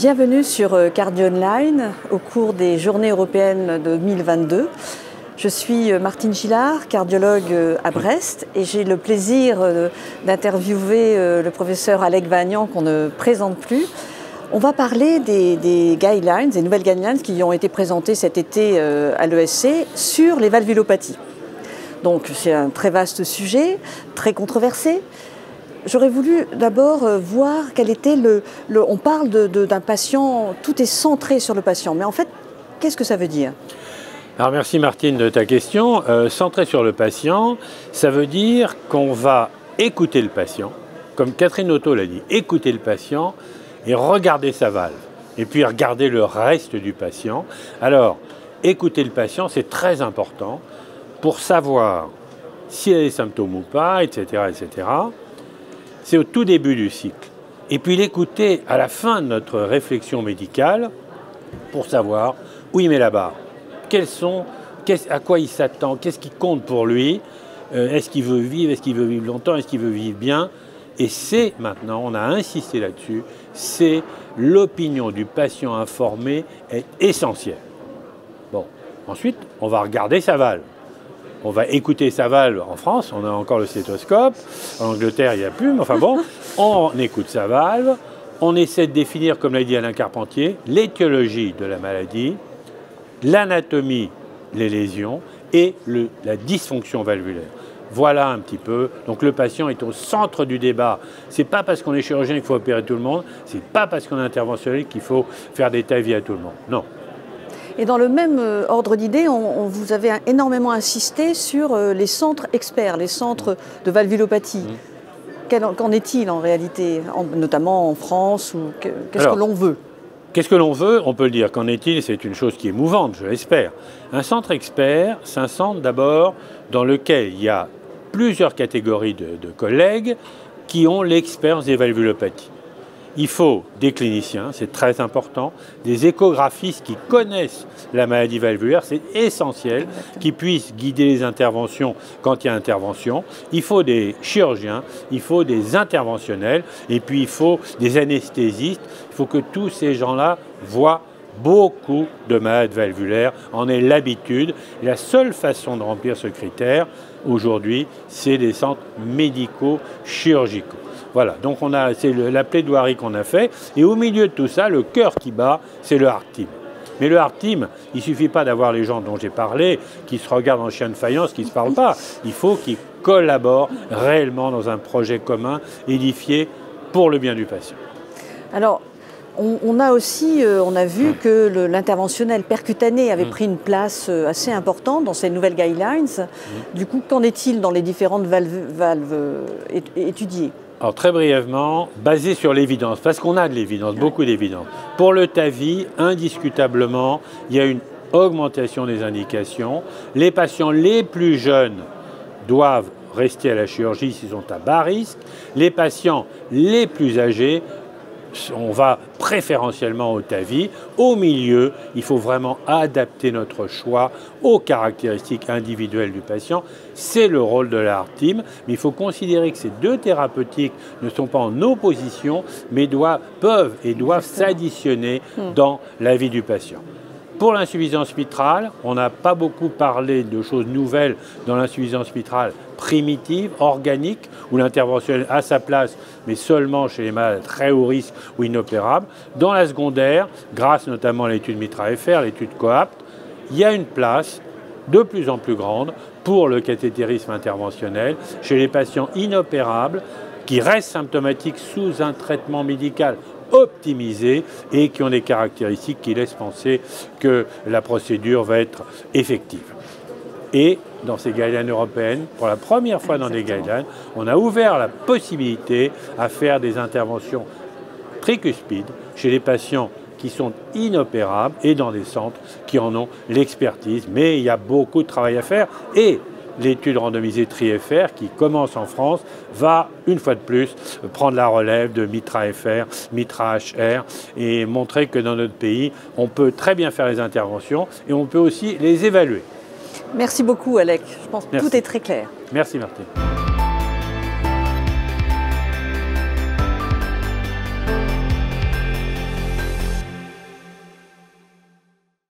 Bienvenue sur Cardio Online au cours des Journées européennes de 2022. Je suis Martine Gillard, cardiologue à Brest, et j'ai le plaisir d'interviewer le professeur Alec Vahagnan qu'on ne présente plus. On va parler des guidelines, des nouvelles guidelines qui ont été présentées cet été à l'ESC sur les valvulopathies. Donc c'est un très vaste sujet, très controversé. J'aurais voulu d'abord voir quel était on parle d'un patient, tout est centré sur le patient, mais en fait, qu'est-ce que ça veut dire? Alors merci Martine de ta question. Centré sur le patient, ça veut dire qu'on va écouter le patient, comme Catherine Otto l'a dit, écouter le patient et regarder sa valve, et puis regarder le reste du patient. Alors, écouter le patient, c'est très important pour savoir s'il a des symptômes ou pas, etc., etc. C'est au tout début du cycle. Et puis l'écouter à la fin de notre réflexion médicale pour savoir où il met la barre. À quoi il s'attend, qu'est-ce qui compte pour lui, est-ce qu'il veut vivre, est-ce qu'il veut vivre longtemps, est-ce qu'il veut vivre bien. Et c'est maintenant, on a insisté là-dessus, c'est l'opinion du patient informé est essentielle. Bon, ensuite, on va regarder sa valve. On va écouter sa valve en France, on a encore le stéthoscope, en Angleterre il n'y a plus, mais enfin bon, on écoute sa valve, on essaie de définir, comme l'a dit Alain Carpentier, l'étiologie de la maladie, l'anatomie, les lésions et la dysfonction valvulaire. Voilà un petit peu, donc le patient est au centre du débat. C'est pas parce qu'on est chirurgien qu'il faut opérer tout le monde, c'est pas parce qu'on est interventionnel qu'il faut faire des TAVI à tout le monde, non. Et dans le même ordre d'idées, vous avez énormément insisté sur les centres experts, les centres de valvulopathie. Qu'en est-il en réalité, notamment en France, ou qu'est-ce que l'on veut? Qu'est-ce que l'on veut? On peut le dire. Qu'en est-il? C'est une chose qui est mouvante, je l'espère. Un centre expert, c'est un centre d'abord dans lequel il y a plusieurs catégories de collègues qui ont l'expérience des valvulopathies. Il faut des cliniciens, c'est très important, des échographistes qui connaissent la maladie valvulaire, c'est essentiel, qui puissent guider les interventions quand il y a intervention. Il faut des chirurgiens, il faut des interventionnels, et puis il faut des anesthésistes. Il faut que tous ces gens-là voient beaucoup de malades valvulaires, en aient l'habitude. La seule façon de remplir ce critère, aujourd'hui, c'est des centres médicaux chirurgicaux. Voilà, donc c'est la plaidoirie qu'on a fait. Et au milieu de tout ça, le cœur qui bat, c'est le Heart Team. Mais le Heart Team, il ne suffit pas d'avoir les gens dont j'ai parlé, qui se regardent en chien de faïence, qui ne se parlent pas. Il faut qu'ils collaborent réellement dans un projet commun, édifié pour le bien du patient. Alors, on a vu que l'interventionnel percutané avait pris une place assez importante dans ces nouvelles guidelines. Du coup, qu'en est-il dans les différentes valves étudiées? Alors très brièvement, basé sur l'évidence, parce qu'on a de l'évidence, beaucoup d'évidence. Pour le TAVI, indiscutablement, il y a une augmentation des indications. Les patients les plus jeunes doivent rester à la chirurgie s'ils sont à bas risque. Les patients les plus âgés, on va préférentiellement au TAVI. Au milieu, il faut vraiment adapter notre choix aux caractéristiques individuelles du patient. C'est le rôle de la Heart Team, mais il faut considérer que ces deux thérapeutiques ne sont pas en opposition, mais peuvent et doivent s'additionner dans la vie du patient. Pour l'insuffisance mitrale, on n'a pas beaucoup parlé de choses nouvelles dans l'insuffisance mitrale primitive, organique, où l'interventionnel a sa place, mais seulement chez les malades très haut risque ou inopérables. Dans la secondaire, grâce notamment à l'étude MITRA-FR, l'étude COAPT, il y a une place de plus en plus grande pour le cathétérisme interventionnel chez les patients inopérables qui restent symptomatiques sous un traitement médical optimisés et qui ont des caractéristiques qui laissent penser que la procédure va être effective. Et dans ces guidelines européennes, pour la première fois dans des guidelines, on a ouvert la possibilité à faire des interventions tricuspides chez les patients qui sont inopérables et dans des centres qui en ont l'expertise. Mais il y a beaucoup de travail à faire et l'étude randomisée TRI-FR qui commence en France va, une fois de plus, prendre la relève de MITRA-FR, MITRA-HR et montrer que dans notre pays, on peut très bien faire les interventions et on peut aussi les évaluer. Merci beaucoup, Alec. Je pense que tout est très clair. Merci, Martine.